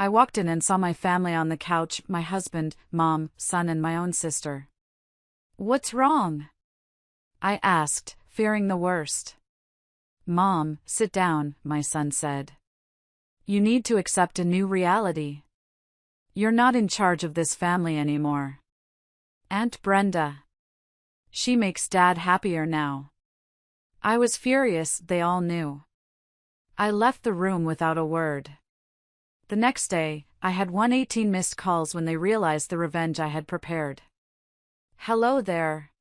I walked in and saw my family on the couch, my husband, mom, son and my own sister. "What's wrong?" I asked, fearing the worst. "Mom, sit down," my son said. "You need to accept a new reality. You're not in charge of this family anymore. Aunt Brenda. She makes Dad happier now." I was furious, they all knew. I left the room without a word. The next day, I had 118 missed calls when they realized the revenge I had prepared. "Hello there.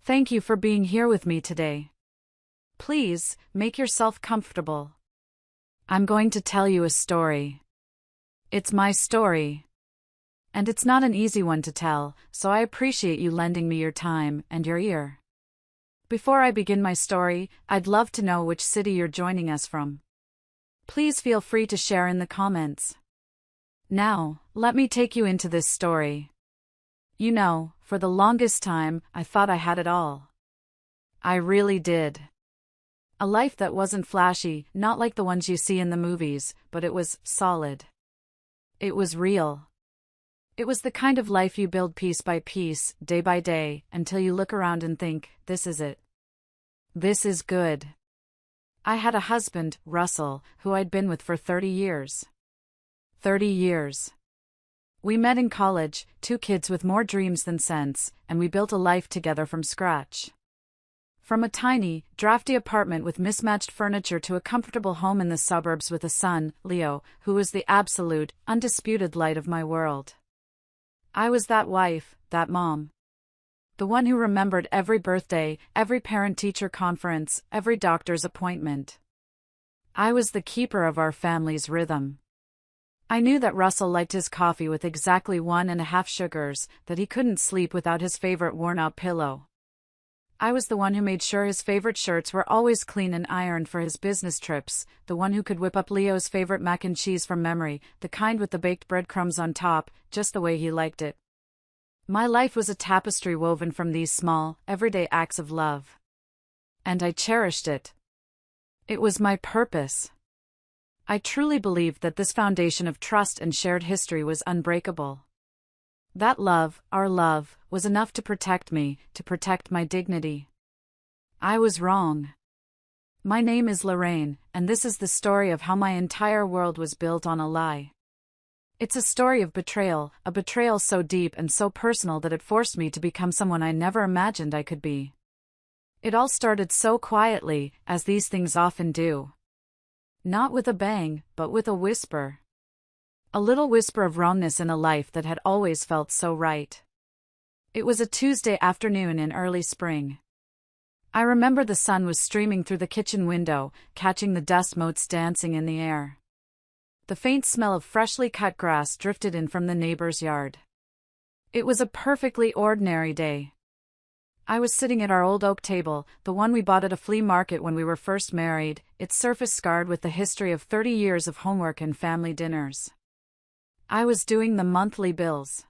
Thank you for being here with me today. Please, make yourself comfortable. I'm going to tell you a story. It's my story. And it's not an easy one to tell, so I appreciate you lending me your time and your ear. Before I begin my story, I'd love to know which city you're joining us from. Please feel free to share in the comments. Now, let me take you into this story. You know, for the longest time, I thought I had it all. I really did. A life that wasn't flashy, not like the ones you see in the movies, but it was solid. It was real. It was the kind of life you build piece by piece, day by day, until you look around and think, this is it. This is good. I had a husband, Russell, who I'd been with for 30 years. 30 years. We met in college, two kids with more dreams than sense, and we built a life together from scratch. From a tiny, drafty apartment with mismatched furniture to a comfortable home in the suburbs with a son, Leo, who was the absolute, undisputed light of my world. I was that wife, that mom. The one who remembered every birthday, every parent-teacher conference, every doctor's appointment. I was the keeper of our family's rhythm. I knew that Russell liked his coffee with exactly 1.5 sugars, that he couldn't sleep without his favorite worn-out pillow. I was the one who made sure his favorite shirts were always clean and ironed for his business trips, the one who could whip up Leo's favorite mac and cheese from memory, the kind with the baked breadcrumbs on top, just the way he liked it. My life was a tapestry woven from these small, everyday acts of love. And I cherished it. It was my purpose. I truly believed that this foundation of trust and shared history was unbreakable. That love, our love, was enough to protect me, to protect my dignity. I was wrong. My name is Lorraine, and this is the story of how my entire world was built on a lie. It's a story of betrayal, a betrayal so deep and so personal that it forced me to become someone I never imagined I could be. It all started so quietly, as these things often do. Not with a bang, but with a whisper. A little whisper of wrongness in a life that had always felt so right. It was a Tuesday afternoon in early spring. I remember the sun was streaming through the kitchen window, catching the dust motes dancing in the air. The faint smell of freshly cut grass drifted in from the neighbor's yard. It was a perfectly ordinary day. I was sitting at our old oak table, the one we bought at a flea market when we were first married, its surface scarred with the history of 30 years of homework and family dinners. I was doing the monthly bills.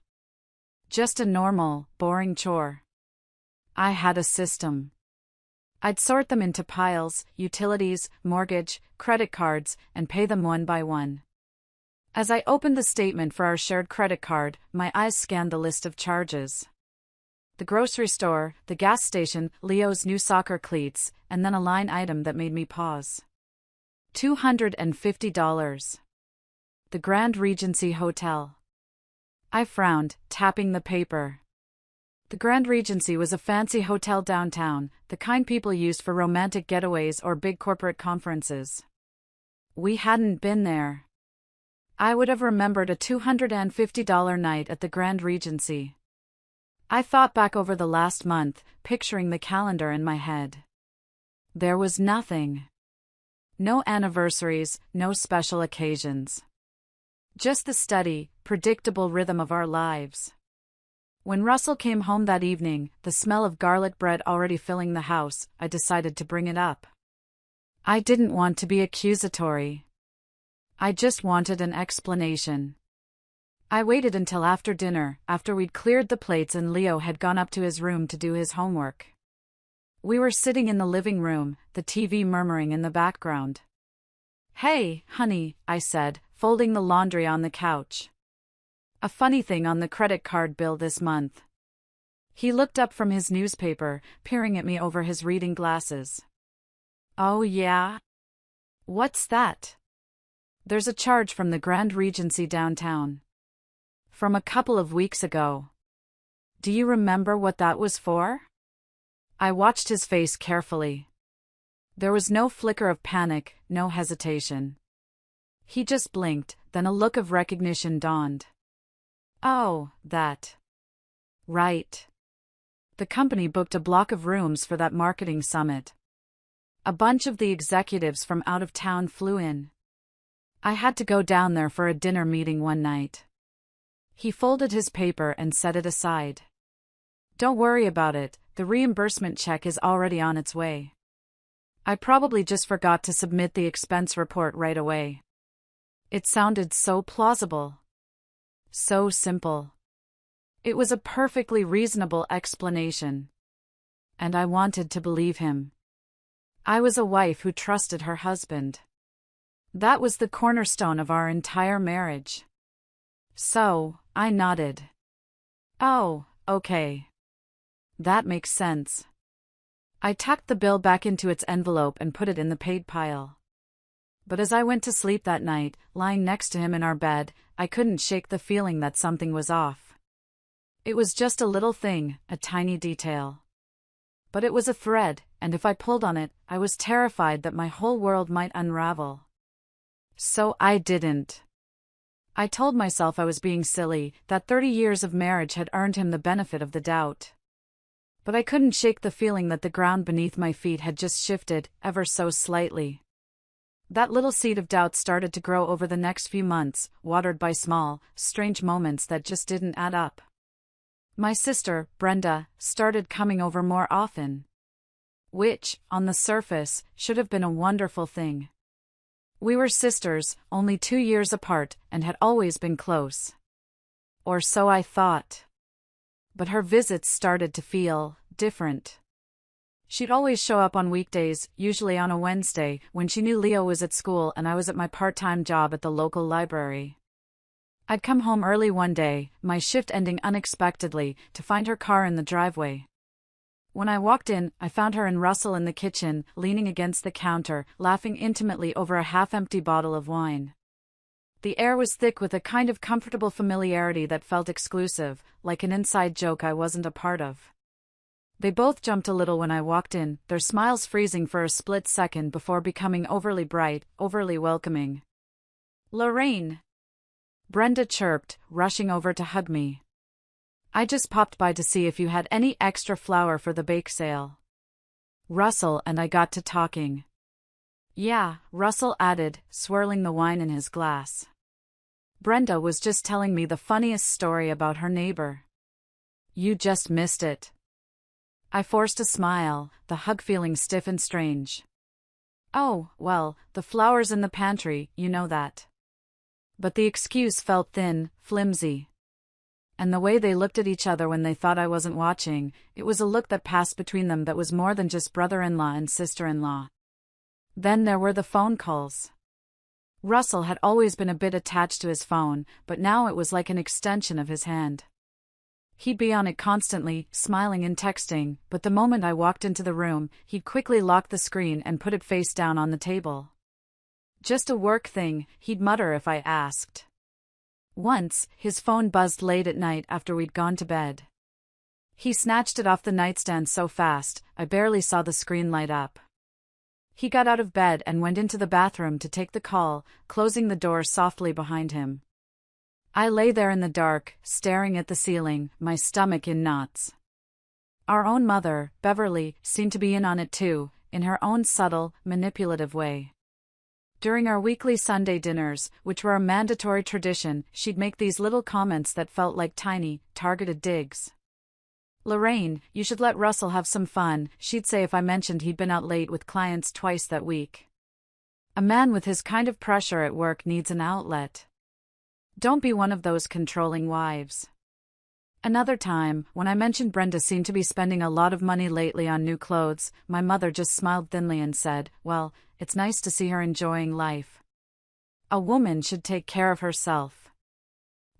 Just a normal, boring chore. I had a system. I'd sort them into piles, utilities, mortgage, credit cards, and pay them one by one. As I opened the statement for our shared credit card, my eyes scanned the list of charges. The grocery store, the gas station, Leo's new soccer cleats, and then a line item that made me pause. $250. The Grand Regency Hotel. I frowned, tapping the paper. The Grand Regency was a fancy hotel downtown, the kind people used for romantic getaways or big corporate conferences. We hadn't been there. I would have remembered a $250 night at the Grand Regency. I thought back over the last month, picturing the calendar in my head. There was nothing. No anniversaries, no special occasions. Just the steady, predictable rhythm of our lives. When Russell came home that evening, the smell of garlic bread already filling the house, I decided to bring it up. I didn't want to be accusatory. I just wanted an explanation. I waited until after dinner, after we'd cleared the plates and Leo had gone up to his room to do his homework. We were sitting in the living room, the TV murmuring in the background. "Hey, honey," I said, folding the laundry on the couch. A funny thing on the credit card bill this month. He looked up from his newspaper, peering at me over his reading glasses. Oh yeah? What's that? There's a charge from the Grand Regency downtown. From a couple of weeks ago. Do you remember what that was for? I watched his face carefully. There was no flicker of panic, no hesitation. He just blinked, then a look of recognition dawned. Oh, that. Right. The company booked a block of rooms for that marketing summit. A bunch of the executives from out of town flew in. I had to go down there for a dinner meeting one night. He folded his paper and set it aside. Don't worry about it, the reimbursement check is already on its way. I probably just forgot to submit the expense report right away. It sounded so plausible. So simple. It was a perfectly reasonable explanation. And I wanted to believe him. I was a wife who trusted her husband. That was the cornerstone of our entire marriage. So, I nodded. Oh, okay. That makes sense. I tucked the bill back into its envelope and put it in the paid pile. But as I went to sleep that night, lying next to him in our bed, I couldn't shake the feeling that something was off. It was just a little thing, a tiny detail. But it was a thread, and if I pulled on it, I was terrified that my whole world might unravel. So I didn't. I told myself I was being silly, that 30 years of marriage had earned him the benefit of the doubt. But I couldn't shake the feeling that the ground beneath my feet had just shifted, ever so slightly. That little seed of doubt started to grow over the next few months, watered by small, strange moments that just didn't add up. My sister, Brenda, started coming over more often. Which, on the surface, should have been a wonderful thing. We were sisters, only 2 years apart, and had always been close. Or so I thought. But her visits started to feel different. She'd always show up on weekdays, usually on a Wednesday, when she knew Leo was at school and I was at my part-time job at the local library. I'd come home early one day, my shift ending unexpectedly, to find her car in the driveway. When I walked in, I found her and Russell in the kitchen, leaning against the counter, laughing intimately over a half-empty bottle of wine. The air was thick with a kind of comfortable familiarity that felt exclusive, like an inside joke I wasn't a part of. They both jumped a little when I walked in, their smiles freezing for a split second before becoming overly bright, overly welcoming. "Lorraine!" Brenda chirped, rushing over to hug me. "I just popped by to see if you had any extra flour for the bake sale." Russell and I got to talking. "Yeah," Russell added, swirling the wine in his glass. "Brenda was just telling me the funniest story about her neighbor." "You just missed it." I forced a smile, the hug feeling stiff and strange. "Oh, well, the flour's in the pantry, you know that." But the excuse felt thin, flimsy. And the way they looked at each other when they thought I wasn't watching, it was a look that passed between them that was more than just brother-in-law and sister-in-law. Then there were the phone calls. Russell had always been a bit attached to his phone, but now it was like an extension of his hand. He'd be on it constantly, smiling and texting, but the moment I walked into the room, he'd quickly lock the screen and put it face down on the table. "Just a work thing," he'd mutter if I asked. Once, his phone buzzed late at night after we'd gone to bed. He snatched it off the nightstand so fast, I barely saw the screen light up. He got out of bed and went into the bathroom to take the call, closing the door softly behind him. I lay there in the dark, staring at the ceiling, my stomach in knots. Our own mother, Beverly, seemed to be in on it too, in her own subtle, manipulative way. During our weekly Sunday dinners, which were a mandatory tradition, she'd make these little comments that felt like tiny, targeted digs. "Lorraine, you should let Russell have some fun," she'd say if I mentioned he'd been out late with clients twice that week. "A man with his kind of pressure at work needs an outlet. Don't be one of those controlling wives." Another time, when I mentioned Brenda seemed to be spending a lot of money lately on new clothes, my mother just smiled thinly and said, "Well, it's nice to see her enjoying life." A woman should take care of herself.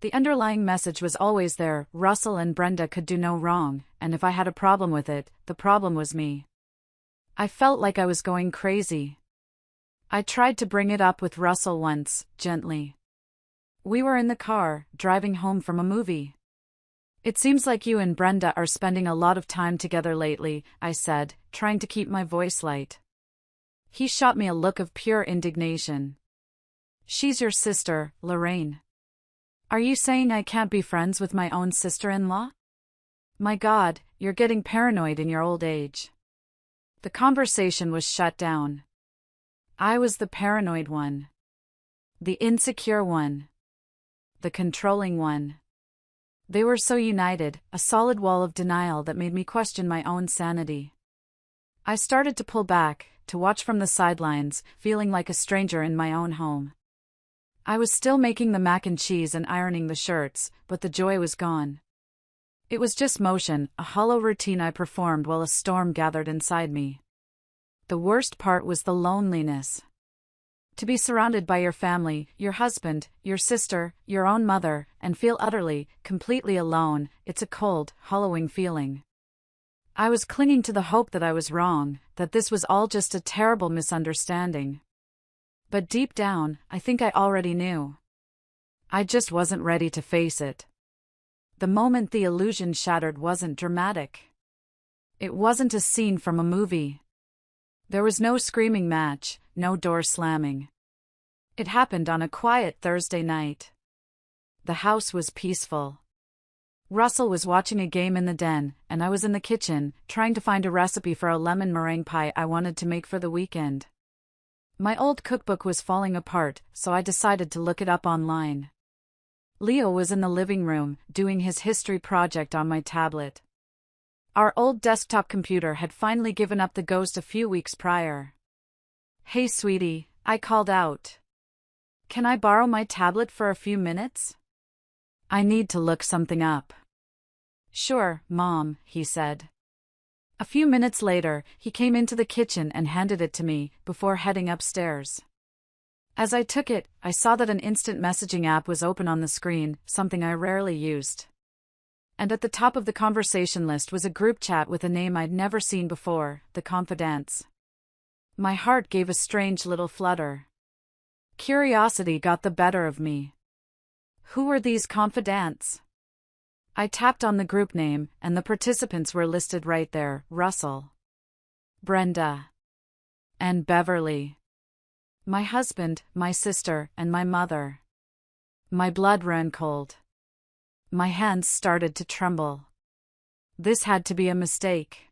The underlying message was always there: Russell and Brenda could do no wrong, and if I had a problem with it, the problem was me. I felt like I was going crazy. I tried to bring it up with Russell once, gently. We were in the car, driving home from a movie. "It seems like you and Brenda are spending a lot of time together lately," I said, trying to keep my voice light. He shot me a look of pure indignation. "She's your sister, Lorraine. Are you saying I can't be friends with my own sister-in-law? My God, you're getting paranoid in your old age." The conversation was shut down. I was the paranoid one. The insecure one. The controlling one. They were so united, a solid wall of denial that made me question my own sanity. I started to pull back, to watch from the sidelines, feeling like a stranger in my own home. I was still making the mac and cheese and ironing the shirts, but the joy was gone. It was just motion, a hollow routine I performed while a storm gathered inside me. The worst part was the loneliness. To be surrounded by your family, your husband, your sister, your own mother, and feel utterly, completely alone, it's a cold, hollowing feeling. I was clinging to the hope that I was wrong, that this was all just a terrible misunderstanding. But deep down, I think I already knew. I just wasn't ready to face it. The moment the illusion shattered wasn't dramatic. It wasn't a scene from a movie. There was no screaming match, no door slamming. It happened on a quiet Thursday night. The house was peaceful. Russell was watching a game in the den, and I was in the kitchen, trying to find a recipe for a lemon meringue pie I wanted to make for the weekend. My old cookbook was falling apart, so I decided to look it up online. Leo was in the living room, doing his history project on my tablet. Our old desktop computer had finally given up the ghost a few weeks prior. "Hey sweetie," I called out. "Can I borrow my tablet for a few minutes? I need to look something up." "Sure, Mom," he said. A few minutes later, he came into the kitchen and handed it to me, before heading upstairs. As I took it, I saw that an instant messaging app was open on the screen, something I rarely used. And at the top of the conversation list was a group chat with a name I'd never seen before, The Confidants. My heart gave a strange little flutter. Curiosity got the better of me. Who were these confidants? I tapped on the group name, and the participants were listed right there: Russell, Brenda, and Beverly. My husband, my sister, and my mother. My blood ran cold. My hands started to tremble. This had to be a mistake.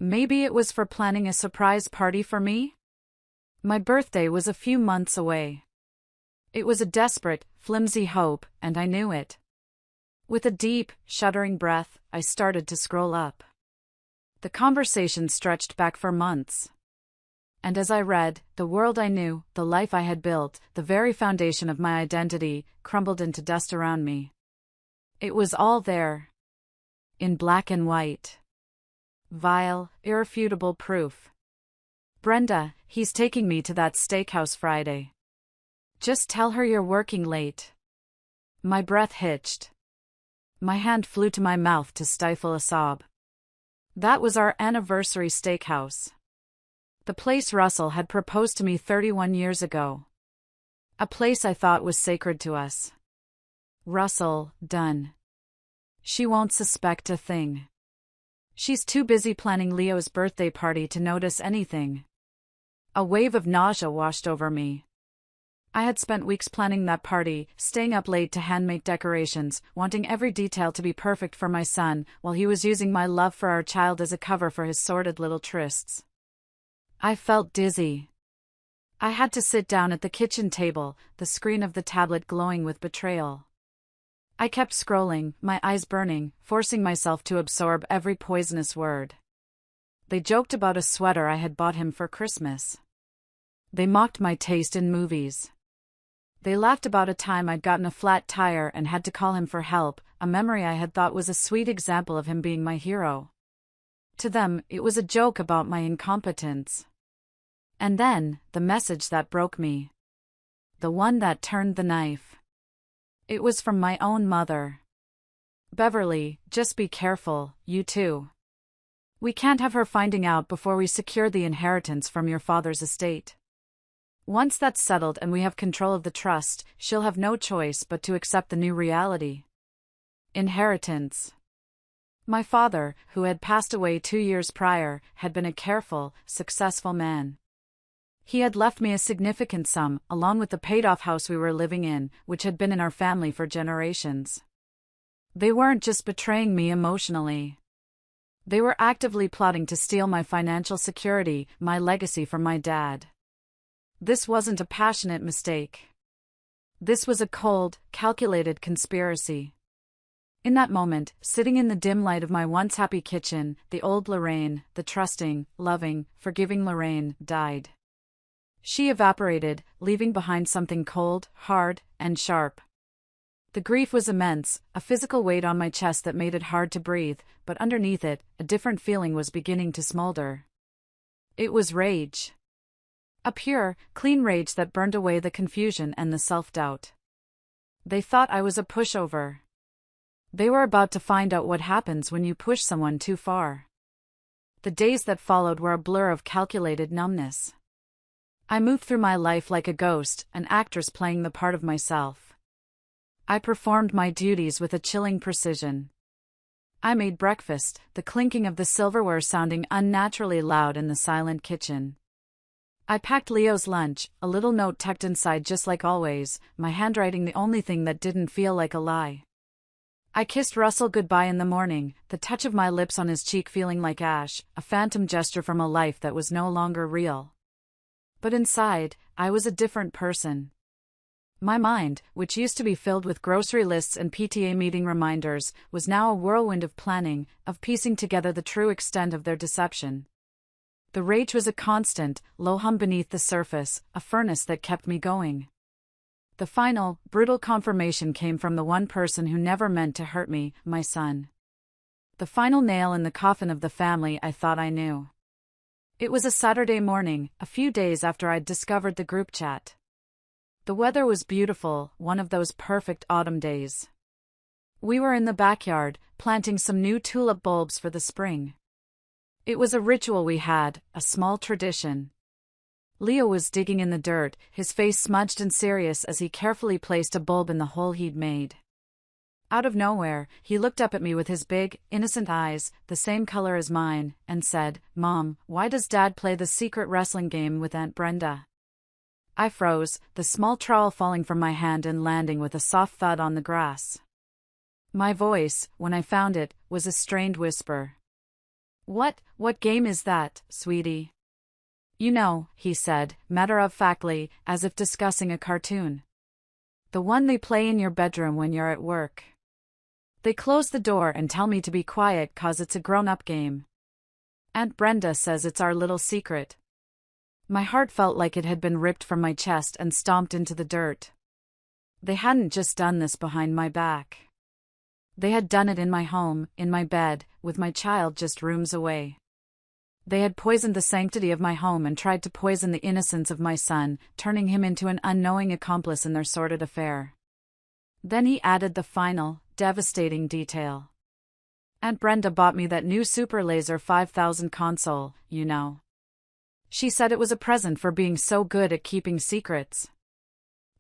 Maybe it was for planning a surprise party for me? My birthday was a few months away. It was a desperate, flimsy hope, and I knew it. With a deep, shuddering breath, I started to scroll up. The conversation stretched back for months. And as I read, the world I knew, the life I had built, the very foundation of my identity, crumbled into dust around me. It was all there. In black and white. Vile, irrefutable proof. "Brenda, he's taking me to that steakhouse Friday. Just tell her you're working late." My breath hitched. My hand flew to my mouth to stifle a sob. That was our anniversary steakhouse. The place Russell had proposed to me 31 years ago. A place I thought was sacred to us. Russell, done. She won't suspect a thing. She's too busy planning Leo's birthday party to notice anything. A wave of nausea washed over me. I had spent weeks planning that party, staying up late to hand-make decorations, wanting every detail to be perfect for my son, while he was using my love for our child as a cover for his sordid little trysts. I felt dizzy. I had to sit down at the kitchen table, the screen of the tablet glowing with betrayal. I kept scrolling, my eyes burning, forcing myself to absorb every poisonous word. They joked about a sweater I had bought him for Christmas. They mocked my taste in movies. They laughed about a time I'd gotten a flat tire and had to call him for help, a memory I had thought was a sweet example of him being my hero. To them, it was a joke about my incompetence. And then, the message that broke me. the one that turned the knife. It was from my own mother. Beverly, just be careful, you too. We can't have her finding out before we secure the inheritance from your father's estate. Once that's settled and we have control of the trust, she'll have no choice but to accept the new reality. Inheritance. My father, who had passed away 2 years prior, had been a careful, successful man. He had left me a significant sum, along with the paid-off house we were living in, which had been in our family for generations. They weren't just betraying me emotionally. They were actively plotting to steal my financial security, my legacy from my dad. This wasn't a passionate mistake. This was a cold, calculated conspiracy. In that moment, sitting in the dim light of my once happy kitchen, the old Lorraine, the trusting, loving, forgiving Lorraine, died. She evaporated, leaving behind something cold, hard, and sharp. The grief was immense, a physical weight on my chest that made it hard to breathe, but underneath it, a different feeling was beginning to smolder. It was rage. A pure, clean rage that burned away the confusion and the self-doubt. They thought I was a pushover. They were about to find out what happens when you push someone too far. The days that followed were a blur of calculated numbness. I moved through my life like a ghost, an actress playing the part of myself. I performed my duties with a chilling precision. I made breakfast, the clinking of the silverware sounding unnaturally loud in the silent kitchen. I packed Leo's lunch, a little note tucked inside just like always, my handwriting the only thing that didn't feel like a lie. I kissed Russell goodbye in the morning, the touch of my lips on his cheek feeling like ash, a phantom gesture from a life that was no longer real. But inside, I was a different person. My mind, which used to be filled with grocery lists and PTA meeting reminders, was now a whirlwind of planning, of piecing together the true extent of their deception. The rage was a constant, low hum beneath the surface, a furnace that kept me going. The final, brutal confirmation came from the one person who never meant to hurt me, my son. The final nail in the coffin of the family I thought I knew. It was a Saturday morning, a few days after I'd discovered the group chat. The weather was beautiful, one of those perfect autumn days. We were in the backyard, planting some new tulip bulbs for the spring. It was a ritual we had, a small tradition. Leo was digging in the dirt, his face smudged and serious as he carefully placed a bulb in the hole he'd made. Out of nowhere, he looked up at me with his big, innocent eyes, the same color as mine, and said, "Mom, why does Dad play the secret wrestling game with Aunt Brenda?" I froze, the small trowel falling from my hand and landing with a soft thud on the grass. My voice, when I found it, was a strained whisper. What game is that, sweetie?" "You know," he said, matter-of-factly, as if discussing a cartoon. "The one they play in your bedroom when you're at work. They close the door and tell me to be quiet 'cause it's a grown-up game. Aunt Brenda says it's our little secret." My heart felt like it had been ripped from my chest and stomped into the dirt. They hadn't just done this behind my back. They had done it in my home, in my bed, with my child just rooms away. They had poisoned the sanctity of my home and tried to poison the innocence of my son, turning him into an unknowing accomplice in their sordid affair. Then he added the final, devastating detail. Aunt Brenda bought me that new Super Laser 5000 console, you know. She said it was a present for being so good at keeping secrets.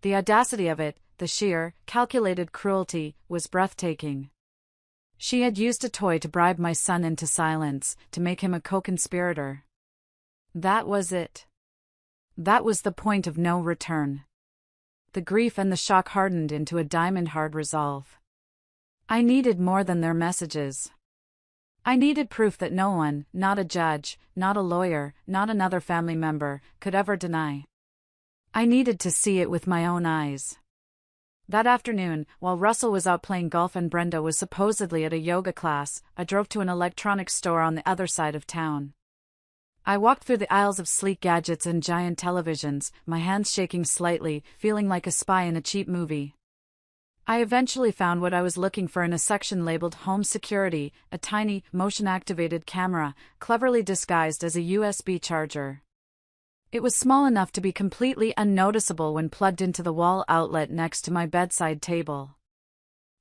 The audacity of it, the sheer, calculated cruelty, was breathtaking. She had used a toy to bribe my son into silence, to make him a co-conspirator. That was it. That was the point of no return. The grief and the shock hardened into a diamond-hard resolve. I needed more than their messages. I needed proof that no one, not a judge, not a lawyer, not another family member, could ever deny. I needed to see it with my own eyes. That afternoon, while Russell was out playing golf and Brenda was supposedly at a yoga class, I drove to an electronics store on the other side of town. I walked through the aisles of sleek gadgets and giant televisions, my hands shaking slightly, feeling like a spy in a cheap movie. I eventually found what I was looking for in a section labeled Home Security, a tiny, motion-activated camera, cleverly disguised as a USB charger. It was small enough to be completely unnoticeable when plugged into the wall outlet next to my bedside table.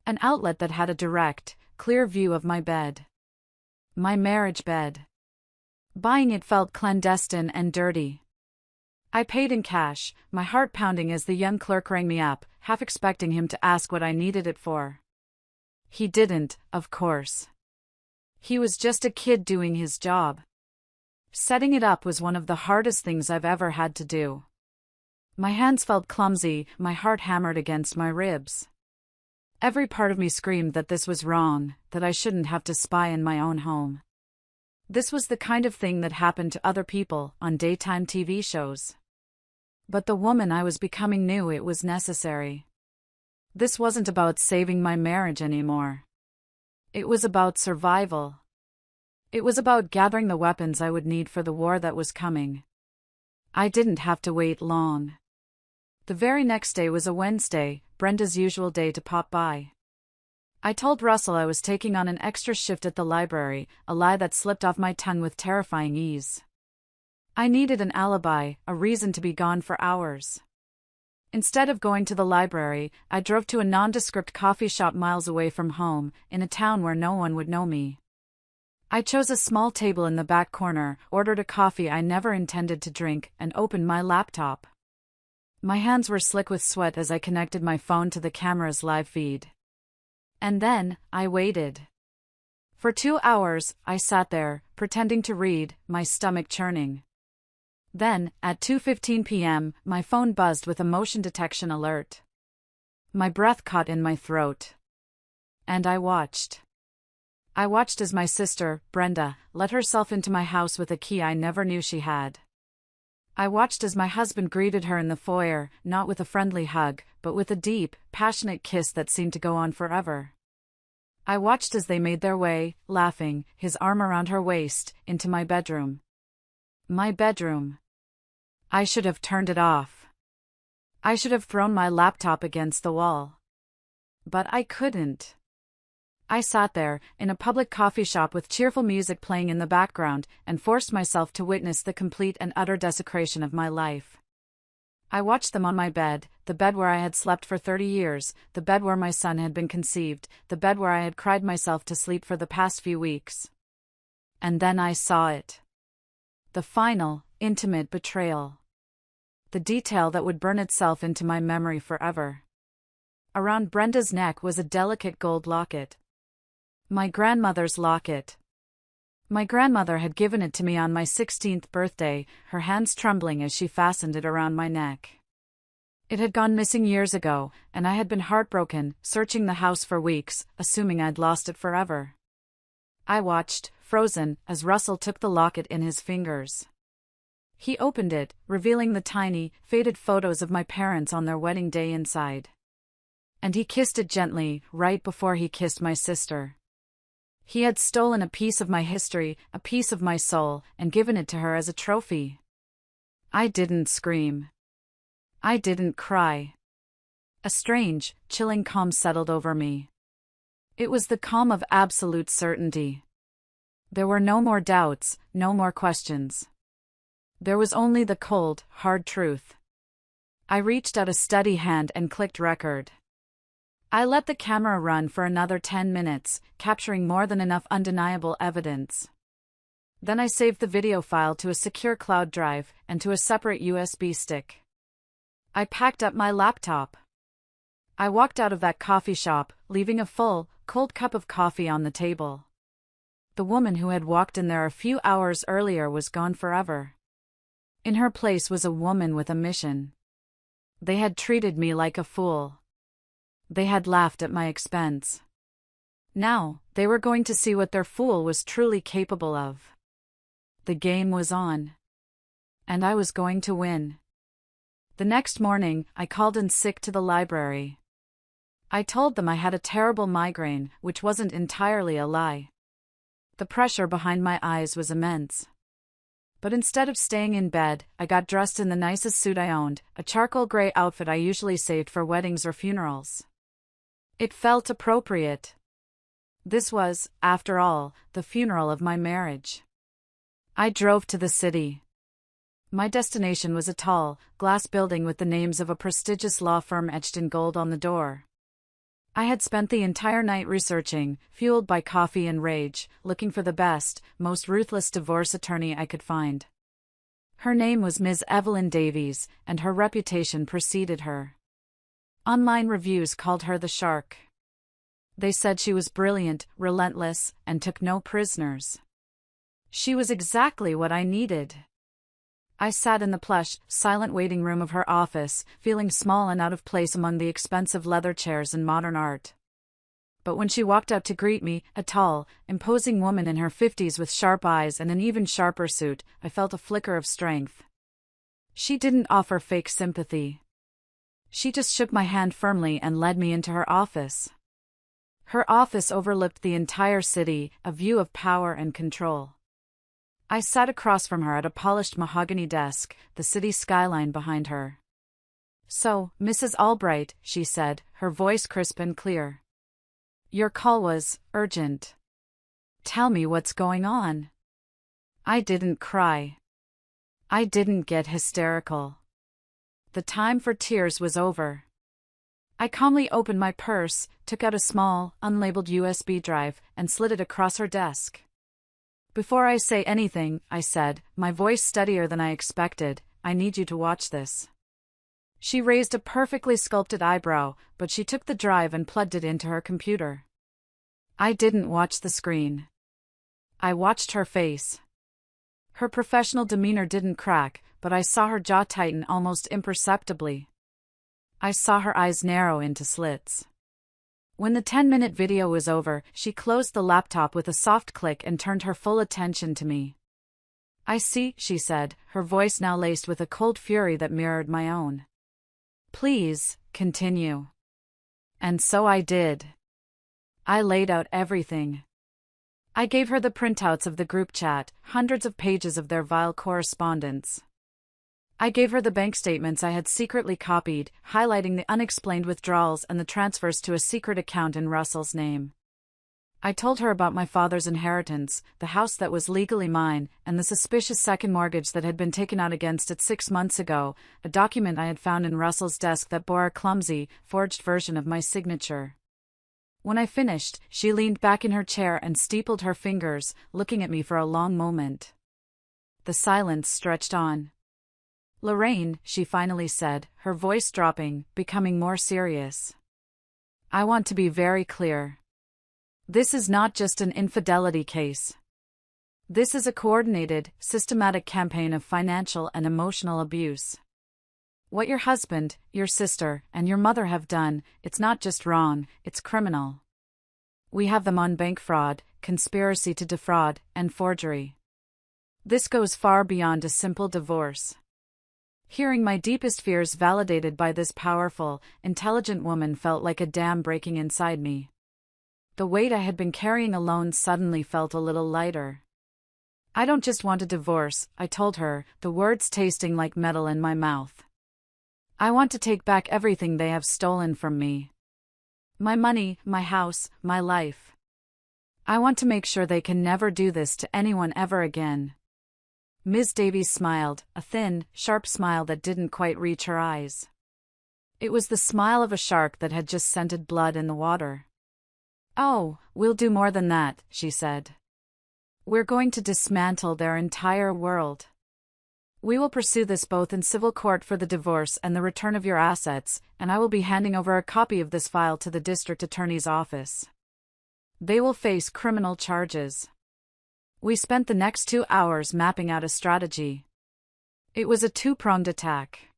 An outlet that had a direct, clear view of my bed. My marriage bed. Buying it felt clandestine and dirty. I paid in cash, my heart pounding as the young clerk rang me up, half expecting him to ask what I needed it for. He didn't, of course. He was just a kid doing his job. Setting it up was one of the hardest things I've ever had to do. My hands felt clumsy, my heart hammered against my ribs. Every part of me screamed that this was wrong, that I shouldn't have to spy in my own home. This was the kind of thing that happened to other people on daytime TV shows. But the woman I was becoming knew it was necessary. This wasn't about saving my marriage anymore. It was about survival. It was about gathering the weapons I would need for the war that was coming. I didn't have to wait long. The very next day was a Wednesday, Brenda's usual day to pop by. I told Russell I was taking on an extra shift at the library, a lie that slipped off my tongue with terrifying ease. I needed an alibi, a reason to be gone for hours. Instead of going to the library, I drove to a nondescript coffee shop miles away from home, in a town where no one would know me. I chose a small table in the back corner, ordered a coffee I never intended to drink, and opened my laptop. My hands were slick with sweat as I connected my phone to the camera's live feed. And then, I waited. For 2 hours, I sat there, pretending to read, my stomach churning. Then, at 2:15 p.m., my phone buzzed with a motion detection alert. My breath caught in my throat. And I watched. I watched as my sister, Brenda, let herself into my house with a key I never knew she had. I watched as my husband greeted her in the foyer, not with a friendly hug, but with a deep, passionate kiss that seemed to go on forever. I watched as they made their way, laughing, his arm around her waist, into my bedroom. My bedroom. I should have turned it off. I should have thrown my laptop against the wall. But I couldn't. I sat there, in a public coffee shop with cheerful music playing in the background, and forced myself to witness the complete and utter desecration of my life. I watched them on my bed, the bed where I had slept for 30 years, the bed where my son had been conceived, the bed where I had cried myself to sleep for the past few weeks. And then I saw it. The final, intimate betrayal. The detail that would burn itself into my memory forever. Around Brenda's neck was a delicate gold locket. My grandmother's locket. My grandmother had given it to me on my 16th birthday, her hands trembling as she fastened it around my neck. It had gone missing years ago, and I had been heartbroken, searching the house for weeks, assuming I'd lost it forever. I watched, frozen, as Russell took the locket in his fingers. He opened it, revealing the tiny, faded photos of my parents on their wedding day inside. And he kissed it gently, right before he kissed my sister. He had stolen a piece of my history, a piece of my soul, and given it to her as a trophy. I didn't scream. I didn't cry. A strange, chilling calm settled over me. It was the calm of absolute certainty. There were no more doubts, no more questions. There was only the cold, hard truth. I reached out a steady hand and clicked record. I let the camera run for another 10 minutes, capturing more than enough undeniable evidence. Then I saved the video file to a secure cloud drive and to a separate USB stick. I packed up my laptop. I walked out of that coffee shop, leaving a full, cold cup of coffee on the table. The woman who had walked in there a few hours earlier was gone forever. In her place was a woman with a mission. They had treated me like a fool. They had laughed at my expense. Now, they were going to see what their fool was truly capable of. The game was on. And I was going to win. The next morning, I called in sick to the library. I told them I had a terrible migraine, which wasn't entirely a lie. The pressure behind my eyes was immense. But instead of staying in bed, I got dressed in the nicest suit I owned, a charcoal gray outfit I usually saved for weddings or funerals. It felt appropriate. This was, after all, the funeral of my marriage. I drove to the city. My destination was a tall, glass building with the names of a prestigious law firm etched in gold on the door. I had spent the entire night researching, fueled by coffee and rage, looking for the best, most ruthless divorce attorney I could find. Her name was Ms. Evelyn Davies, and her reputation preceded her. Online reviews called her the Shark. They said she was brilliant, relentless, and took no prisoners. She was exactly what I needed. I sat in the plush, silent waiting room of her office, feeling small and out of place among the expensive leather chairs and modern art. But when she walked out to greet me, a tall, imposing woman in her 50s with sharp eyes and an even sharper suit, I felt a flicker of strength. She didn't offer fake sympathy. She just shook my hand firmly and led me into her office. Her office overlooked the entire city, a view of power and control. I sat across from her at a polished mahogany desk, the city skyline behind her. "So, Mrs. Albright," she said, her voice crisp and clear. "Your call was urgent. Tell me what's going on." I didn't cry. I didn't get hysterical. The time for tears was over. I calmly opened my purse, took out a small, unlabeled USB drive, and slid it across her desk. "Before I say anything," I said, my voice steadier than I expected, "I need you to watch this." She raised a perfectly sculpted eyebrow, but she took the drive and plugged it into her computer. I didn't watch the screen. I watched her face. Her professional demeanor didn't crack, but I saw her jaw tighten almost imperceptibly. I saw her eyes narrow into slits. When the 10-minute video was over, she closed the laptop with a soft click and turned her full attention to me. "I see," she said, her voice now laced with a cold fury that mirrored my own. "Please, continue." And so I did. I laid out everything. I gave her the printouts of the group chat, hundreds of pages of their vile correspondence. I gave her the bank statements I had secretly copied, highlighting the unexplained withdrawals and the transfers to a secret account in Russell's name. I told her about my father's inheritance, the house that was legally mine, and the suspicious second mortgage that had been taken out against it 6 months ago, a document I had found in Russell's desk that bore a clumsy, forged version of my signature. When I finished, she leaned back in her chair and steepled her fingers, looking at me for a long moment. The silence stretched on. "Lorraine," she finally said, her voice dropping, becoming more serious. "I want to be very clear. This is not just an infidelity case. This is a coordinated, systematic campaign of financial and emotional abuse. What your husband, your sister, and your mother have done, it's not just wrong, it's criminal. We have them on bank fraud, conspiracy to defraud, and forgery. This goes far beyond a simple divorce." Hearing my deepest fears validated by this powerful, intelligent woman felt like a dam breaking inside me. The weight I had been carrying alone suddenly felt a little lighter. "I don't just want a divorce," I told her, the words tasting like metal in my mouth. "I want to take back everything they have stolen from me. My money, my house, my life. I want to make sure they can never do this to anyone ever again." Ms. Davies smiled, a thin, sharp smile that didn't quite reach her eyes. It was the smile of a shark that had just scented blood in the water. "Oh, we'll do more than that," she said. "We're going to dismantle their entire world. We will pursue this both in civil court for the divorce and the return of your assets, and I will be handing over a copy of this file to the district attorney's office. They will face criminal charges." We spent the next 2 hours mapping out a strategy. It was a two-pronged attack.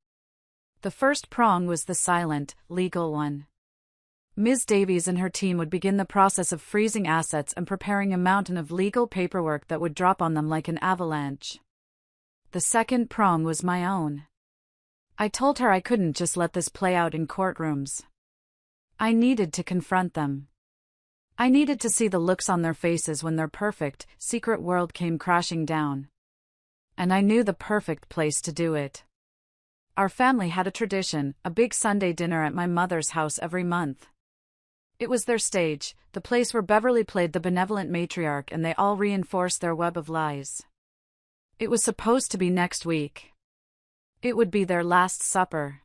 The first prong was the silent, legal one. Ms. Davies and her team would begin the process of freezing assets and preparing a mountain of legal paperwork that would drop on them like an avalanche. The second prong was my own. I told her I couldn't just let this play out in courtrooms. I needed to confront them. I needed to see the looks on their faces when their perfect, secret world came crashing down. And I knew the perfect place to do it. Our family had a tradition, a big Sunday dinner at my mother's house every month. It was their stage, the place where Beverly played the benevolent matriarch and they all reinforced their web of lies. It was supposed to be next week. It would be their last supper.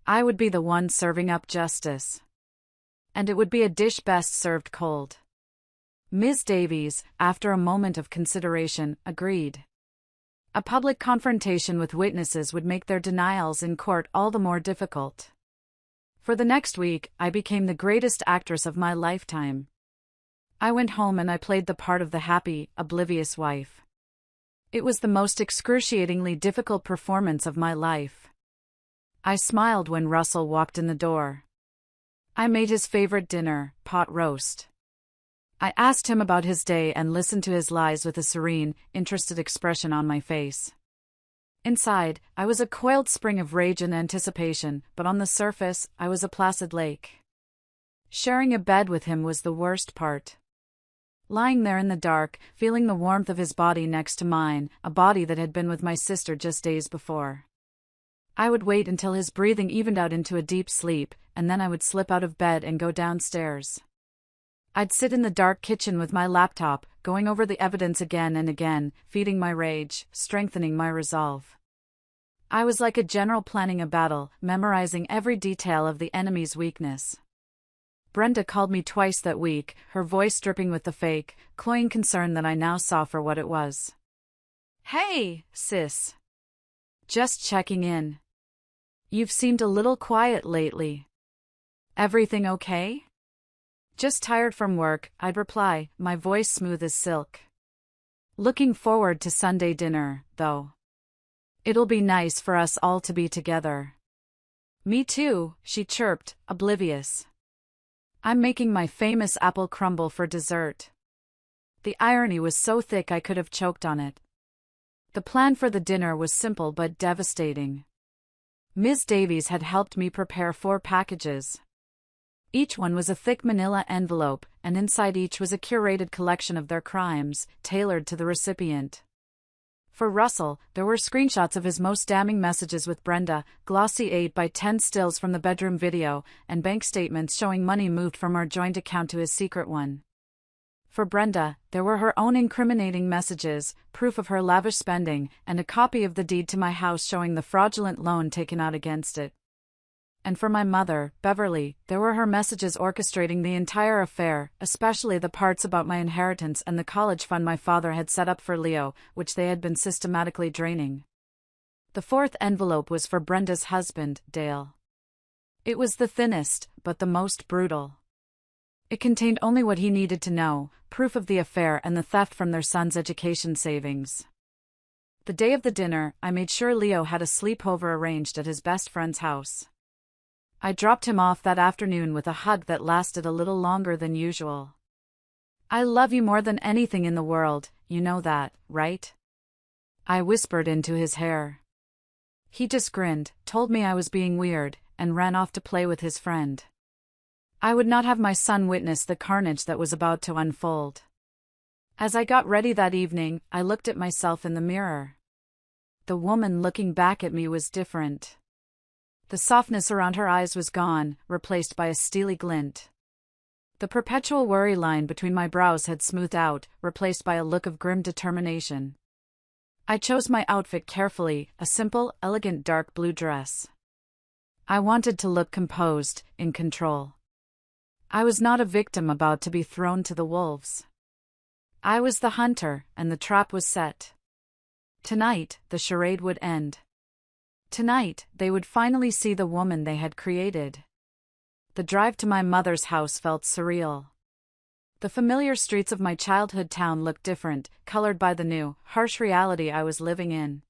I would be the one serving up justice. And it would be a dish best served cold. Ms. Davies, after a moment of consideration, agreed. A public confrontation with witnesses would make their denials in court all the more difficult. For the next week, I became the greatest actress of my lifetime. I went home and I played the part of the happy, oblivious wife. It was the most excruciatingly difficult performance of my life. I smiled when Russell walked in the door. I made his favorite dinner, pot roast. I asked him about his day and listened to his lies with a serene, interested expression on my face. Inside, I was a coiled spring of rage and anticipation, but on the surface, I was a placid lake. Sharing a bed with him was the worst part. Lying there in the dark, feeling the warmth of his body next to mine, a body that had been with my sister just days before. I would wait until his breathing evened out into a deep sleep, and then I would slip out of bed and go downstairs. I'd sit in the dark kitchen with my laptop, going over the evidence again and again, feeding my rage, strengthening my resolve. I was like a general planning a battle, memorizing every detail of the enemy's weakness. Brenda called me twice that week, her voice dripping with the fake, cloying concern that I now saw for what it was. "Hey, sis. Just checking in. You've seemed a little quiet lately. Everything okay?" "Just tired from work," I'd reply, my voice smooth as silk. "Looking forward to Sunday dinner, though. It'll be nice for us all to be together." "Me too," she chirped, oblivious. "I'm making my famous apple crumble for dessert." The irony was so thick I could have choked on it. The plan for the dinner was simple but devastating. Ms. Davies had helped me prepare 4 packages. Each one was a thick manila envelope, and inside each was a curated collection of their crimes, tailored to the recipient. For Russell, there were screenshots of his most damning messages with Brenda, glossy 8x10 stills from the bedroom video, and bank statements showing money moved from our joint account to his secret one. For Brenda, there were her own incriminating messages, proof of her lavish spending, and a copy of the deed to my house showing the fraudulent loan taken out against it. And for my mother, Beverly, there were her messages orchestrating the entire affair, especially the parts about my inheritance and the college fund my father had set up for Leo, which they had been systematically draining. The 4th envelope was for Brenda's husband, Dale. It was the thinnest, but the most brutal. It contained only what he needed to know, proof of the affair and the theft from their son's education savings. The day of the dinner, I made sure Leo had a sleepover arranged at his best friend's house. I dropped him off that afternoon with a hug that lasted a little longer than usual. "I love you more than anything in the world, you know that, right?" I whispered into his hair. He just grinned, told me I was being weird, and ran off to play with his friend. I would not have my son witness the carnage that was about to unfold. As I got ready that evening, I looked at myself in the mirror. The woman looking back at me was different. The softness around her eyes was gone, replaced by a steely glint. The perpetual worry line between my brows had smoothed out, replaced by a look of grim determination. I chose my outfit carefully, a simple, elegant dark blue dress. I wanted to look composed, in control. I was not a victim about to be thrown to the wolves. I was the hunter, and the trap was set. Tonight, the charade would end. Tonight, they would finally see the woman they had created. The drive to my mother's house felt surreal. The familiar streets of my childhood town looked different, colored by the new, harsh reality I was living in.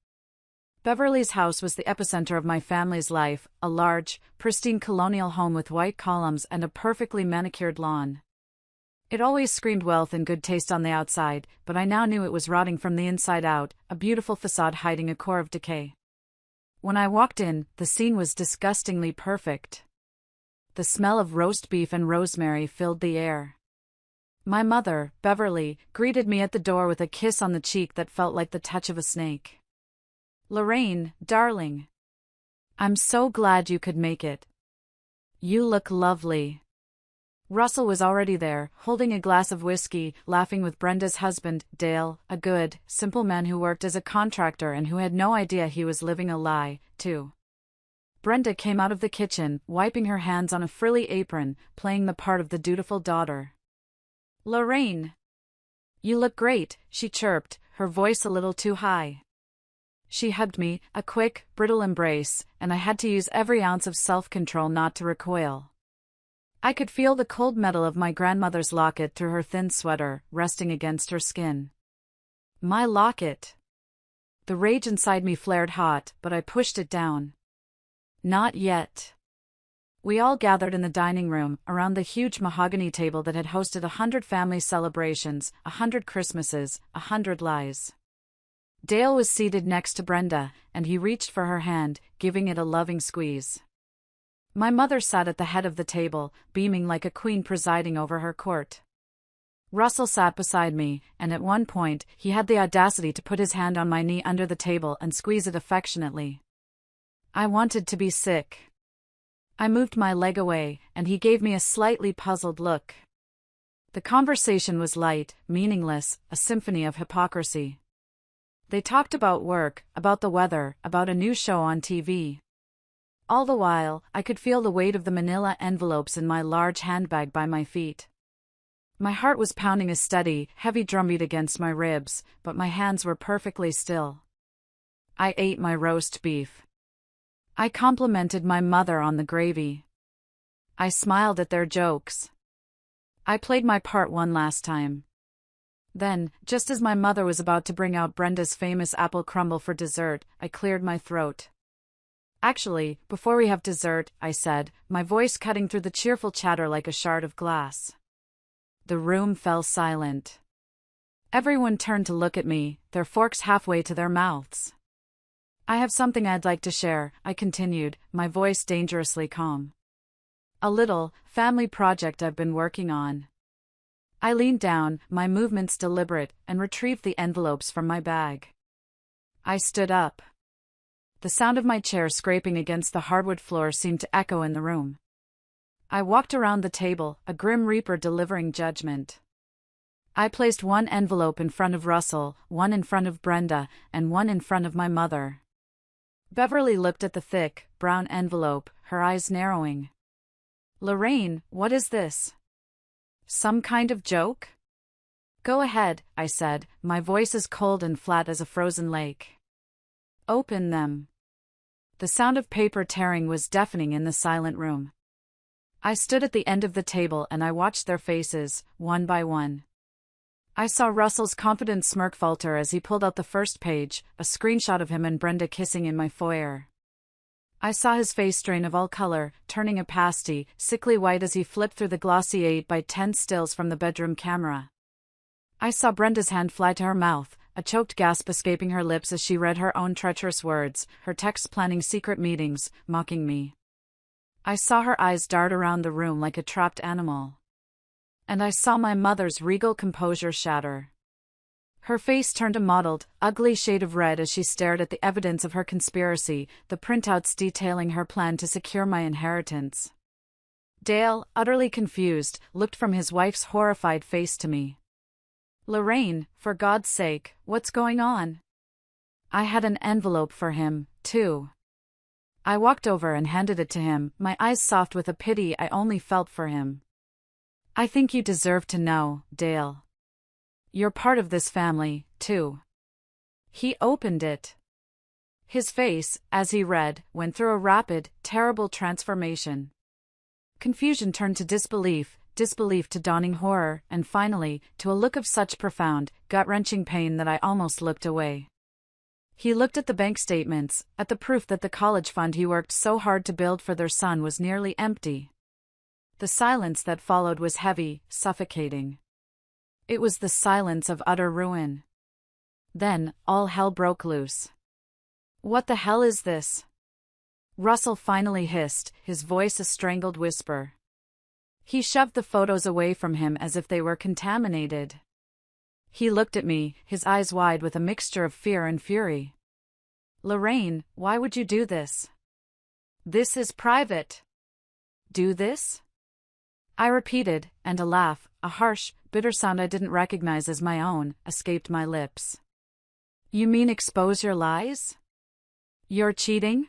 Beverly's house was the epicenter of my family's life, a large, pristine colonial home with white columns and a perfectly manicured lawn. It always screamed wealth and good taste on the outside, but I now knew it was rotting from the inside out, a beautiful facade hiding a core of decay. When I walked in, the scene was disgustingly perfect. The smell of roast beef and rosemary filled the air. My mother, Beverly, greeted me at the door with a kiss on the cheek that felt like the touch of a snake. "Lorraine, darling. I'm so glad you could make it. You look lovely." Russell was already there, holding a glass of whiskey, laughing with Brenda's husband, Dale, a good, simple man who worked as a contractor and who had no idea he was living a lie, too. Brenda came out of the kitchen, wiping her hands on a frilly apron, playing the part of the dutiful daughter. "Lorraine! You look great," she chirped, her voice a little too high. She hugged me, a quick, brittle embrace, and I had to use every ounce of self-control not to recoil. I could feel the cold metal of my grandmother's locket through her thin sweater, resting against her skin. My locket! The rage inside me flared hot, but I pushed it down. Not yet. We all gathered in the dining room, around the huge mahogany table that had hosted 100 family celebrations, 100 Christmases, 100 lies. Dale was seated next to Brenda, and he reached for her hand, giving it a loving squeeze. My mother sat at the head of the table, beaming like a queen presiding over her court. Russell sat beside me, and at one point, he had the audacity to put his hand on my knee under the table and squeeze it affectionately. I wanted to be sick. I moved my leg away, and he gave me a slightly puzzled look. The conversation was light, meaningless, a symphony of hypocrisy. They talked about work, about the weather, about a new show on TV. All the while, I could feel the weight of the manila envelopes in my large handbag by my feet. My heart was pounding a steady, heavy drumbeat against my ribs, but my hands were perfectly still. I ate my roast beef. I complimented my mother on the gravy. I smiled at their jokes. I played my part one last time. Then, just as my mother was about to bring out Brenda's famous apple crumble for dessert, I cleared my throat. "Actually, before we have dessert," I said, my voice cutting through the cheerful chatter like a shard of glass. The room fell silent. Everyone turned to look at me, their forks halfway to their mouths. "I have something I'd like to share," I continued, my voice dangerously calm. "A little, family project I've been working on." I leaned down, my movements deliberate, and retrieved the envelopes from my bag. I stood up. The sound of my chair scraping against the hardwood floor seemed to echo in the room. I walked around the table, a grim reaper delivering judgment. I placed one envelope in front of Russell, one in front of Brenda, and one in front of my mother. Beverly looked at the thick, brown envelope, her eyes narrowing. "Lorraine, what is this? Some kind of joke?" "Go ahead," I said, my voice as cold and flat as a frozen lake. "Open them." The sound of paper tearing was deafening in the silent room. I stood at the end of the table and I watched their faces, one by one. I saw Russell's confident smirk falter as he pulled out the first page, a screenshot of him and Brenda kissing in my foyer. I saw his face drain of all color, turning a pasty, sickly white as he flipped through the glossy 8x10 stills from the bedroom camera. I saw Brenda's hand fly to her mouth, a choked gasp escaping her lips as she read her own treacherous words, her texts planning secret meetings, mocking me. I saw her eyes dart around the room like a trapped animal. And I saw my mother's regal composure shatter. Her face turned a mottled, ugly shade of red as she stared at the evidence of her conspiracy, the printouts detailing her plan to secure my inheritance. Dale, utterly confused, looked from his wife's horrified face to me. "Lorraine, for God's sake, what's going on?" I had an envelope for him, too. I walked over and handed it to him, my eyes soft with a pity I only felt for him. "I think you deserve to know, Dale. You're part of this family, too." He opened it. His face, as he read, went through a rapid, terrible transformation. Confusion turned to disbelief, disbelief to dawning horror, and finally, to a look of such profound, gut-wrenching pain that I almost looked away. He looked at the bank statements, at the proof that the college fund he worked so hard to build for their son was nearly empty. The silence that followed was heavy, suffocating. It was the silence of utter ruin. Then, all hell broke loose. "What the hell is this?" Russell finally hissed, his voice a strangled whisper. He shoved the photos away from him as if they were contaminated. He looked at me, his eyes wide with a mixture of fear and fury. "Lorraine, why would you do this? This is private." "Do this?" I repeated, and a laugh, a harsh, bitter sound I didn't recognize as my own, escaped my lips. You mean expose your lies? You're cheating?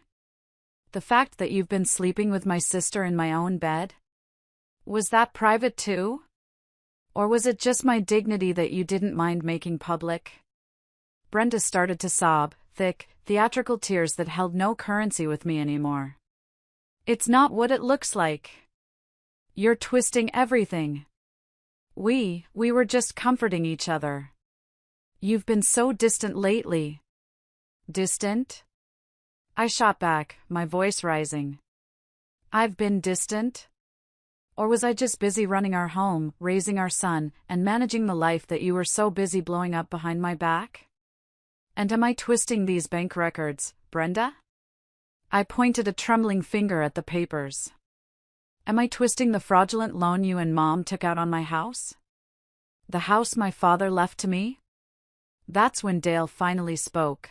The fact that you've been sleeping with my sister in my own bed? Was that private too? Or was it just my dignity that you didn't mind making public? Brenda started to sob, thick, theatrical tears that held no currency with me anymore. It's not what it looks like. You're twisting everything. We were just comforting each other. You've been so distant lately. Distant? I shot back, my voice rising. I've been distant? Or was I just busy running our home, raising our son, and managing the life that you were so busy blowing up behind my back? And am I twisting these bank records, Brenda? I pointed a trembling finger at the papers. Am I twisting the fraudulent loan you and Mom took out on my house? The house my father left to me? That's when Dale finally spoke.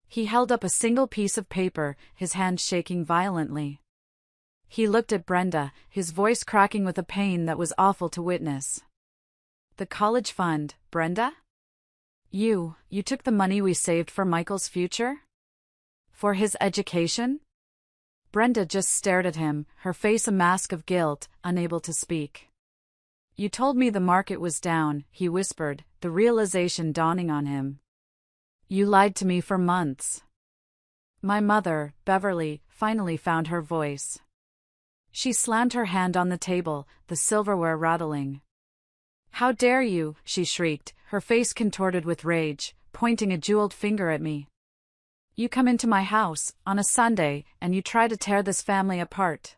He held up a single piece of paper, his hand shaking violently. He looked at Brenda, his voice cracking with a pain that was awful to witness. The college fund, Brenda? You took the money we saved for Michael's future? For his education? Brenda just stared at him, her face a mask of guilt, unable to speak. You told me the market was down, he whispered, the realization dawning on him. You lied to me for months. My mother, Beverly, finally found her voice. She slammed her hand on the table, the silverware rattling. How dare you, she shrieked, her face contorted with rage, pointing a jeweled finger at me. You come into my house, on a Sunday, and you try to tear this family apart.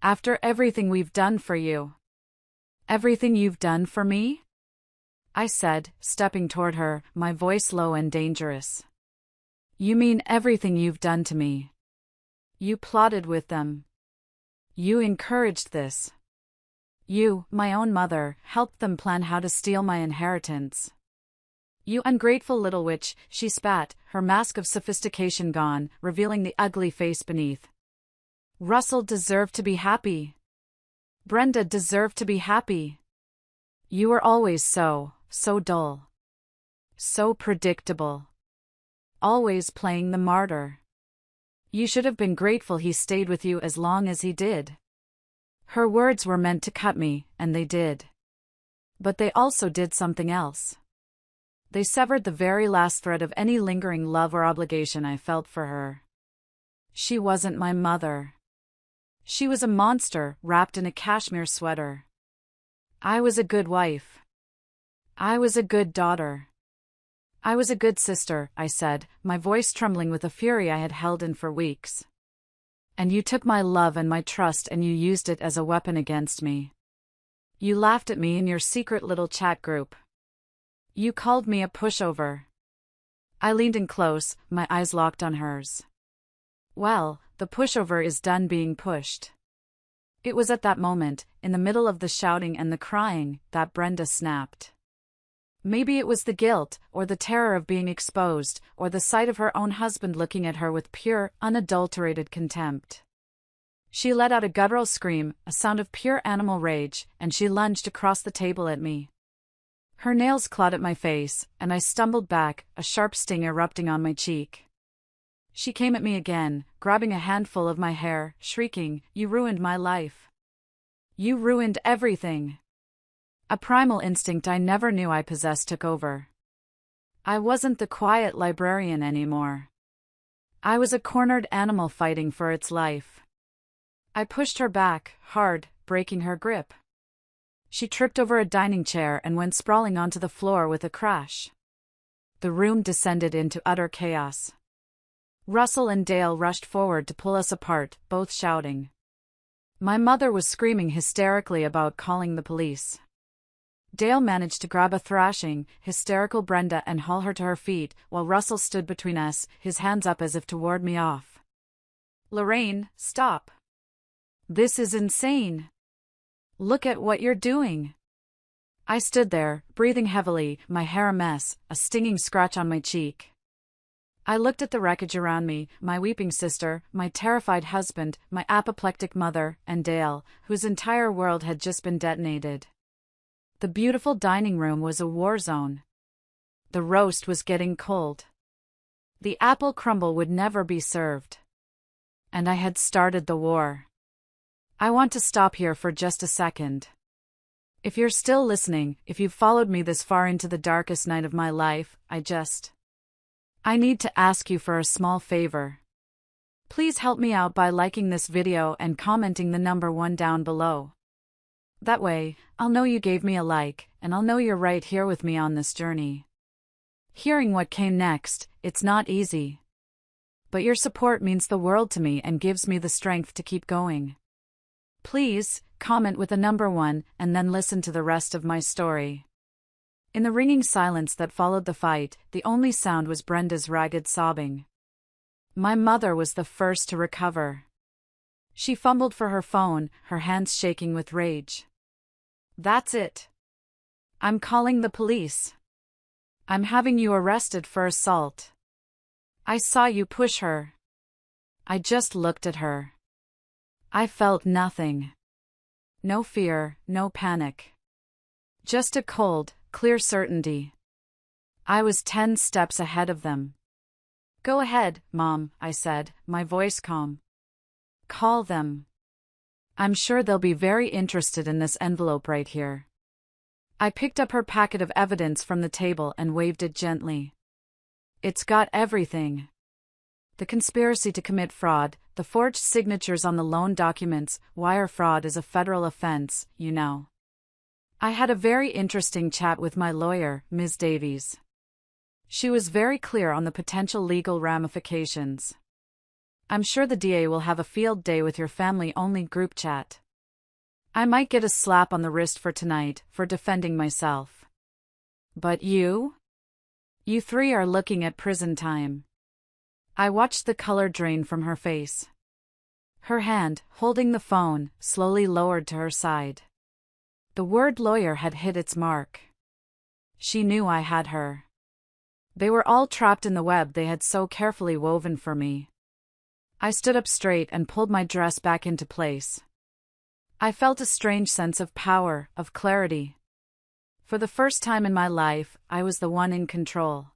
After everything we've done for you. Everything you've done for me? I said, stepping toward her, my voice low and dangerous. You mean everything you've done to me? You plotted with them. You encouraged this. You, my own mother, helped them plan how to steal my inheritance. You ungrateful little witch, she spat, her mask of sophistication gone, revealing the ugly face beneath. Russell deserved to be happy. Brenda deserved to be happy. You were always so dull. So predictable. Always playing the martyr. You should have been grateful he stayed with you as long as he did. Her words were meant to cut me, and they did. But they also did something else. They severed the very last thread of any lingering love or obligation I felt for her. She wasn't my mother. She was a monster wrapped in a cashmere sweater. I was a good wife. I was a good daughter. I was a good sister, I said, my voice trembling with a fury I had held in for weeks. And you took my love and my trust and you used it as a weapon against me. You laughed at me in your secret little chat group. You called me a pushover. I leaned in close, my eyes locked on hers. Well, the pushover is done being pushed. It was at that moment, in the middle of the shouting and the crying, that Brenda snapped. Maybe it was the guilt, or the terror of being exposed, or the sight of her own husband looking at her with pure, unadulterated contempt. She let out a guttural scream, a sound of pure animal rage, and she lunged across the table at me. Her nails clawed at my face, and I stumbled back, a sharp sting erupting on my cheek. She came at me again, grabbing a handful of my hair, shrieking, "You ruined my life. You ruined everything." A primal instinct I never knew I possessed took over. I wasn't the quiet librarian anymore. I was a cornered animal fighting for its life. I pushed her back, hard, breaking her grip. She tripped over a dining chair and went sprawling onto the floor with a crash. The room descended into utter chaos. Russell and Dale rushed forward to pull us apart, both shouting. My mother was screaming hysterically about calling the police. Dale managed to grab a thrashing, hysterical Brenda and haul her to her feet, while Russell stood between us, his hands up as if to ward me off. "Lorraine, stop. This is insane. Look at what you're doing." I stood there, breathing heavily, my hair a mess, a stinging scratch on my cheek. I looked at the wreckage around me, my weeping sister, my terrified husband, my apoplectic mother, and Dale, whose entire world had just been detonated. The beautiful dining room was a war zone. The roast was getting cold. The apple crumble would never be served. And I had started the war. I want to stop here for just a second. If you're still listening, if you've followed me this far into the darkest night of my life, I need to ask you for a small favor. Please help me out by liking this video and commenting the number 1 down below. That way, I'll know you gave me a like, and I'll know you're right here with me on this journey. Hearing what came next, it's not easy. But your support means the world to me and gives me the strength to keep going. Please, comment with a number 1, and then listen to the rest of my story. In the ringing silence that followed the fight, the only sound was Brenda's ragged sobbing. My mother was the first to recover. She fumbled for her phone, her hands shaking with rage. "That's it. I'm calling the police. I'm having you arrested for assault. I saw you push her." I just looked at her. I felt nothing. No fear, no panic. Just a cold, clear certainty. I was 10 steps ahead of them. "Go ahead, Mom," I said, my voice calm. "Call them. I'm sure they'll be very interested in this envelope right here." I picked up her packet of evidence from the table and waved it gently. "It's got everything. The conspiracy to commit fraud, the forged signatures on the loan documents. Wire fraud is a federal offense, you know." I had a very interesting chat with my lawyer, Ms. Davies. She was very clear on the potential legal ramifications. "I'm sure the DA will have a field day with your family-only group chat. I might get a slap on the wrist for tonight, for defending myself. But you? You 3 are looking at prison time." I watched the color drain from her face. Her hand, holding the phone, slowly lowered to her side. The word lawyer had hit its mark. She knew I had her. They were all trapped in the web they had so carefully woven for me. I stood up straight and pulled my dress back into place. I felt a strange sense of power, of clarity. For the first time in my life, I was the one in control.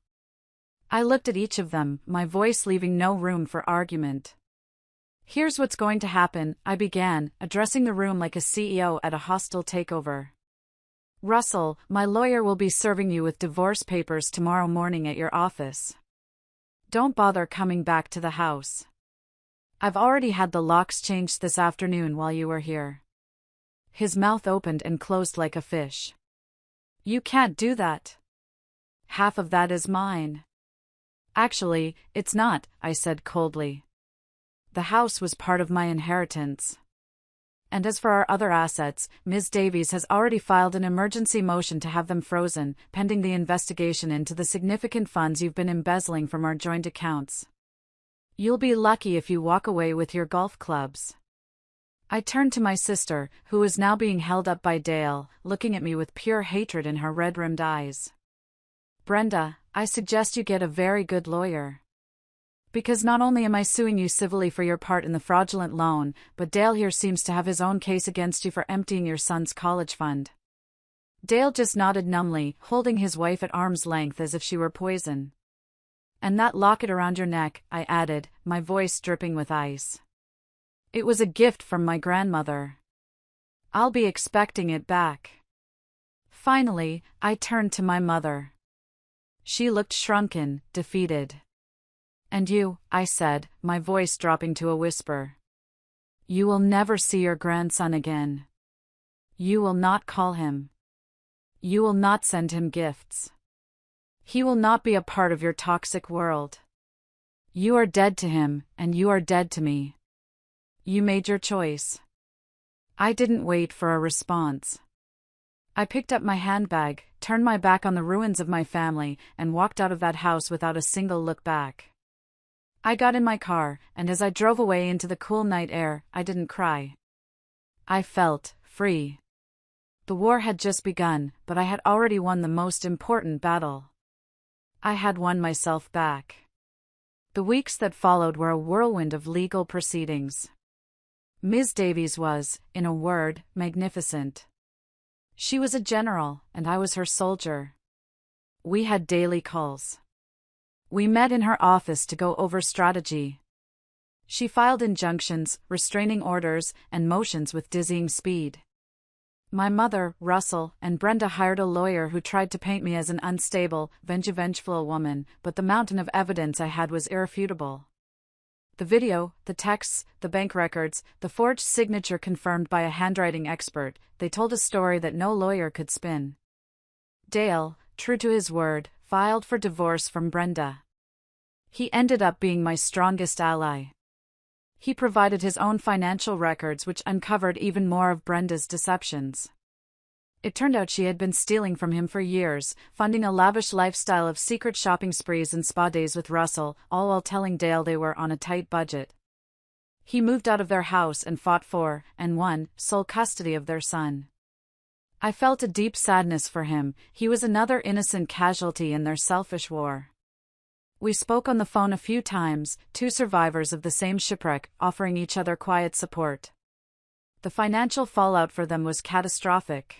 I looked at each of them, my voice leaving no room for argument. "Here's what's going to happen," I began, addressing the room like a CEO at a hostile takeover. "Russell, my lawyer will be serving you with divorce papers tomorrow morning at your office. Don't bother coming back to the house. I've already had the locks changed this afternoon while you were here." His mouth opened and closed like a fish. "You can't do that. Half of that is mine." "Actually, it's not," I said coldly. "The house was part of my inheritance. And as for our other assets, Ms. Davies has already filed an emergency motion to have them frozen, pending the investigation into the significant funds you've been embezzling from our joint accounts. You'll be lucky if you walk away with your golf clubs." I turned to my sister, who was now being held up by Dale, looking at me with pure hatred in her red-rimmed eyes. "Brenda, I suggest you get a very good lawyer. Because not only am I suing you civilly for your part in the fraudulent loan, but Dale here seems to have his own case against you for emptying your son's college fund." Dale just nodded numbly, holding his wife at arm's length as if she were poison. "And that locket around your neck," I added, my voice dripping with ice. "It was a gift from my grandmother. I'll be expecting it back." Finally, I turned to my mother. She looked shrunken, defeated. "And you," I said, my voice dropping to a whisper. "You will never see your grandson again. You will not call him. You will not send him gifts. He will not be a part of your toxic world. You are dead to him, and you are dead to me. You made your choice." I didn't wait for a response. I picked up my handbag, turned my back on the ruins of my family, and walked out of that house without a single look back. I got in my car, and as I drove away into the cool night air, I didn't cry. I felt free. The war had just begun, but I had already won the most important battle. I had won myself back. The weeks that followed were a whirlwind of legal proceedings. Ms. Davies was, in a word, magnificent. She was a general, and I was her soldier. We had daily calls. We met in her office to go over strategy. She filed injunctions, restraining orders, and motions with dizzying speed. My mother, Russell, and Brenda hired a lawyer who tried to paint me as an unstable, vengeful woman, but the mountain of evidence I had was irrefutable. The video, the texts, the bank records, the forged signature confirmed by a handwriting expert, they told a story that no lawyer could spin. Dale, true to his word, filed for divorce from Brenda. He ended up being my strongest ally. He provided his own financial records which uncovered even more of Brenda's deceptions. It turned out she had been stealing from him for years, funding a lavish lifestyle of secret shopping sprees and spa days with Russell, all while telling Dale they were on a tight budget. He moved out of their house and fought for, and won, sole custody of their son. I felt a deep sadness for him. He was another innocent casualty in their selfish war. We spoke on the phone a few times, two survivors of the same shipwreck, offering each other quiet support. The financial fallout for them was catastrophic.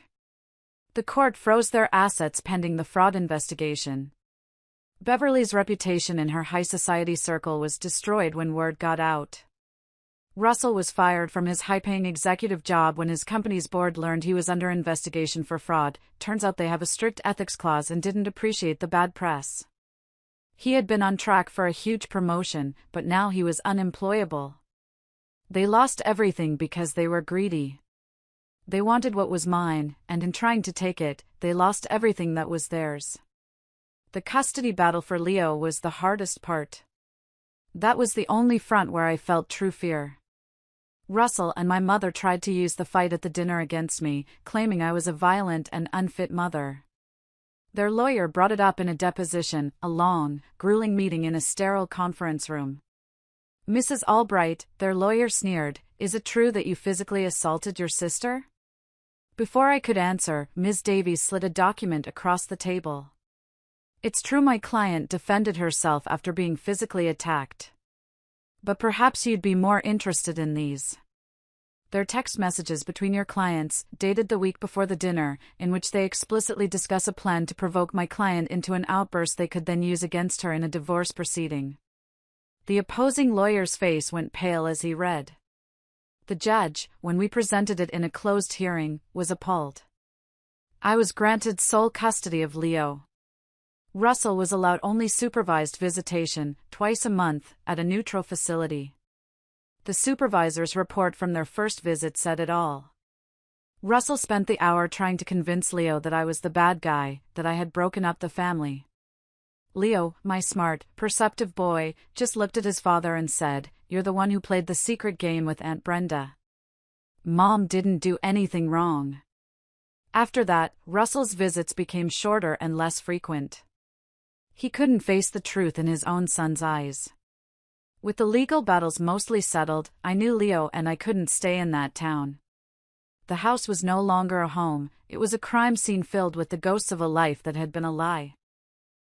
The court froze their assets pending the fraud investigation. Beverly's reputation in her high society circle was destroyed when word got out. Russell was fired from his high-paying executive job when his company's board learned he was under investigation for fraud. Turns out they have a strict ethics clause and didn't appreciate the bad press. He had been on track for a huge promotion, but now he was unemployable. They lost everything because they were greedy. They wanted what was mine, and in trying to take it, they lost everything that was theirs. The custody battle for Leo was the hardest part. That was the only front where I felt true fear. Russell and my mother tried to use the fight at the dinner against me, claiming I was a violent and unfit mother. Their lawyer brought it up in a deposition, a long, grueling meeting in a sterile conference room. Mrs. Albright, their lawyer sneered, "Is it true that you physically assaulted your sister?" Before I could answer, Ms. Davies slid a document across the table. "It's true my client defended herself after being physically attacked. But perhaps you'd be more interested in these. They're text messages between your clients, dated the week before the dinner, in which they explicitly discuss a plan to provoke my client into an outburst they could then use against her in a divorce proceeding." The opposing lawyer's face went pale as he read. The judge, when we presented it in a closed hearing, was appalled. I was granted sole custody of Leo. Russell was allowed only supervised visitation, twice a month, at a neutral facility. The supervisor's report from their first visit said it all. Russell spent the hour trying to convince Leo that I was the bad guy, that I had broken up the family. Leo, my smart, perceptive boy, just looked at his father and said, "You're the one who played the secret game with Aunt Brenda. Mom didn't do anything wrong." After that, Russell's visits became shorter and less frequent. He couldn't face the truth in his own son's eyes. With the legal battles mostly settled, I knew Leo and I couldn't stay in that town. The house was no longer a home, it was a crime scene filled with the ghosts of a life that had been a lie.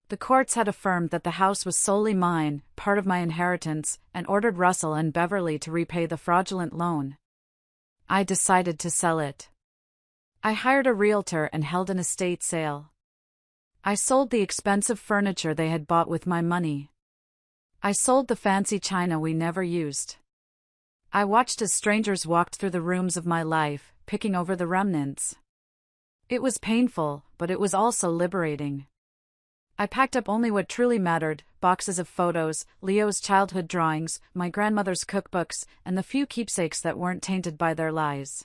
The courts had affirmed that the house was solely mine, part of my inheritance, and ordered Russell and Beverly to repay the fraudulent loan. I decided to sell it. I hired a realtor and held an estate sale. I sold the expensive furniture they had bought with my money. I sold the fancy china we never used. I watched as strangers walked through the rooms of my life, picking over the remnants. It was painful, but it was also liberating. I packed up only what truly mattered: boxes of photos, Leo's childhood drawings, my grandmother's cookbooks, and the few keepsakes that weren't tainted by their lies.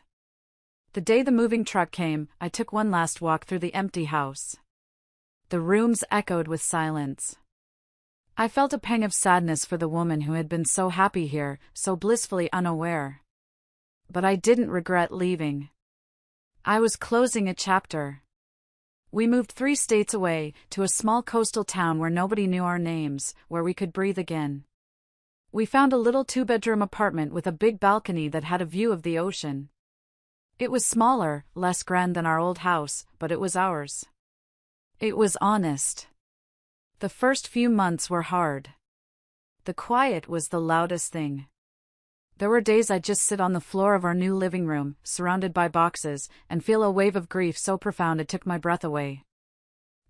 The day the moving truck came, I took one last walk through the empty house. The rooms echoed with silence. I felt a pang of sadness for the woman who had been so happy here, so blissfully unaware. But I didn't regret leaving. I was closing a chapter. We moved 3 states away, to a small coastal town where nobody knew our names, where we could breathe again. We found a little 2-bedroom apartment with a big balcony that had a view of the ocean. It was smaller, less grand than our old house, but it was ours. It was honest. The first few months were hard. the quiet was the loudest thing. There were days I'd just sit on the floor of our new living room, surrounded by boxes, and feel a wave of grief so profound it took my breath away.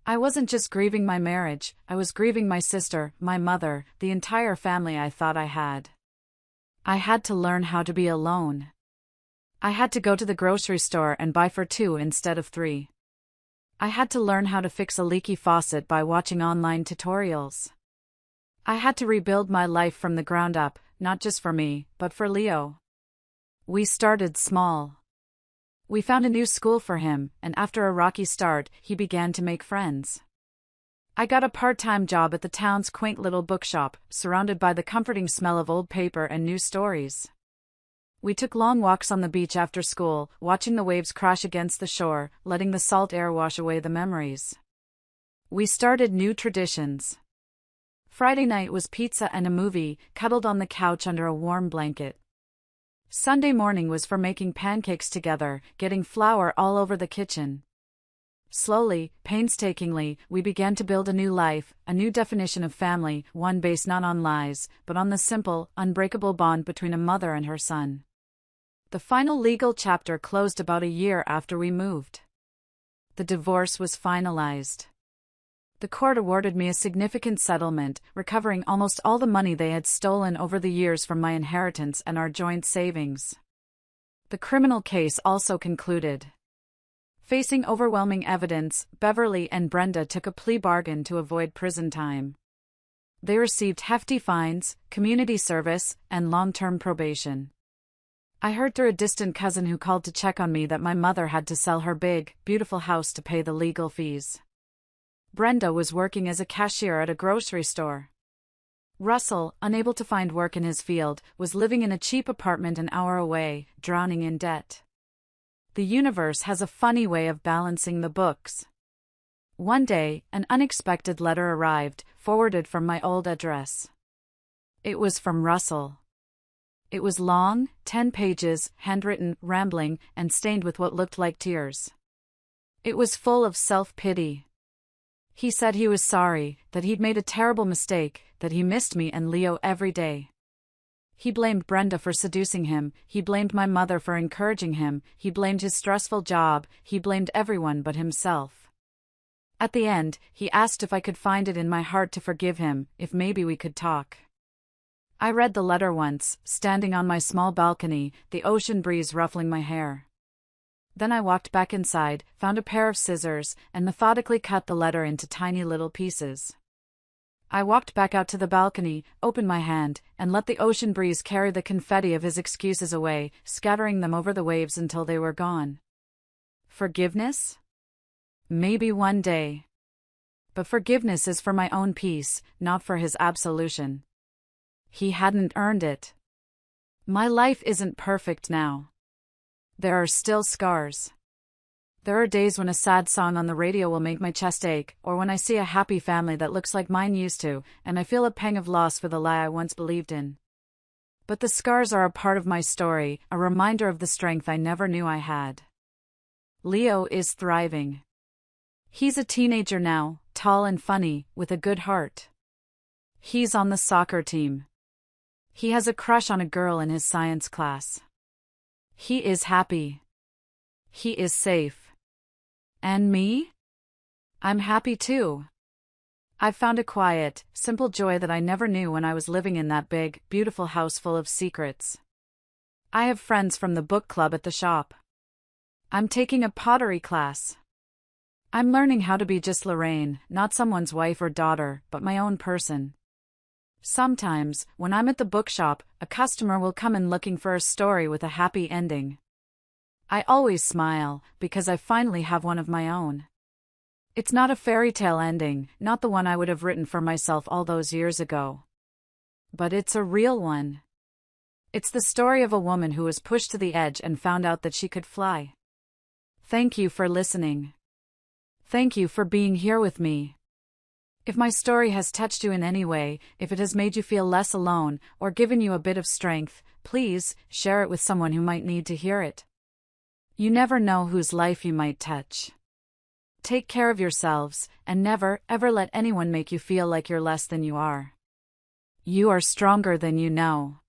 I wasn't just grieving my marriage, I was grieving my sister, my mother, the entire family I thought I had. I had to learn how to be alone. I had to go to the grocery store and buy for 2 instead of 3. I had to learn how to fix a leaky faucet by watching online tutorials. I had to rebuild my life from the ground up, not just for me, but for Leo. We started small. We found a new school for him, and after a rocky start, he began to make friends. I got a part-time job at the town's quaint little bookshop, surrounded by the comforting smell of old paper and new stories. We took long walks on the beach after school, watching the waves crash against the shore, letting the salt air wash away the memories. We started new traditions. Friday night was pizza and a movie, cuddled on the couch under a warm blanket. Sunday morning was for making pancakes together, getting flour all over the kitchen. Slowly, painstakingly, we began to build a new life, a new definition of family, one based not on lies, but on the simple, unbreakable bond between a mother and her son. The final legal chapter closed about a year after we moved. The divorce was finalized. The court awarded me a significant settlement, recovering almost all the money they had stolen over the years from my inheritance and our joint savings. The criminal case also concluded. Facing overwhelming evidence, Beverly and Brenda took a plea bargain to avoid prison time. They received hefty fines, community service, and long-term probation. I heard through a distant cousin who called to check on me that my mother had to sell her big, beautiful house to pay the legal fees. Brenda was working as a cashier at a grocery store. Russell, unable to find work in his field, was living in a cheap apartment an hour away, drowning in debt. The universe has a funny way of balancing the books. One day, an unexpected letter arrived, forwarded from my old address. It was from Russell. It was long, 10 pages, handwritten, rambling, and stained with what looked like tears. It was full of self-pity. He said he was sorry, that he'd made a terrible mistake, that he missed me and Leo every day. He blamed Brenda for seducing him, he blamed my mother for encouraging him, he blamed his stressful job, he blamed everyone but himself. At the end, he asked if I could find it in my heart to forgive him, if maybe we could talk. I read the letter once, standing on my small balcony, the ocean breeze ruffling my hair. Then I walked back inside, found a pair of scissors, and methodically cut the letter into tiny little pieces. I walked back out to the balcony, opened my hand, and let the ocean breeze carry the confetti of his excuses away, scattering them over the waves until they were gone. Forgiveness? Maybe one day. But forgiveness is for my own peace, not for his absolution. He hadn't earned it. My life isn't perfect now. There are still scars. There are days when a sad song on the radio will make my chest ache, or when I see a happy family that looks like mine used to, and I feel a pang of loss for the lie I once believed in. But the scars are a part of my story, a reminder of the strength I never knew I had. Leo is thriving. He's a teenager now, tall and funny, with a good heart. He's on the soccer team. He has a crush on a girl in his science class. He is happy. He is safe. And me? I'm happy too. I've found a quiet, simple joy that I never knew when I was living in that big, beautiful house full of secrets. I have friends from the book club at the shop. I'm taking a pottery class. I'm learning how to be just Lorraine, not someone's wife or daughter, but my own person. Sometimes, when I'm at the bookshop, a customer will come in looking for a story with a happy ending. I always smile, because I finally have one of my own. It's not a fairy tale ending, not the one I would have written for myself all those years ago. But it's a real one. It's the story of a woman who was pushed to the edge and found out that she could fly. Thank you for listening. Thank you for being here with me. If my story has touched you in any way, if it has made you feel less alone, or given you a bit of strength, please share it with someone who might need to hear it. You never know whose life you might touch. Take care of yourselves, and never, ever let anyone make you feel like you're less than you are. You are stronger than you know.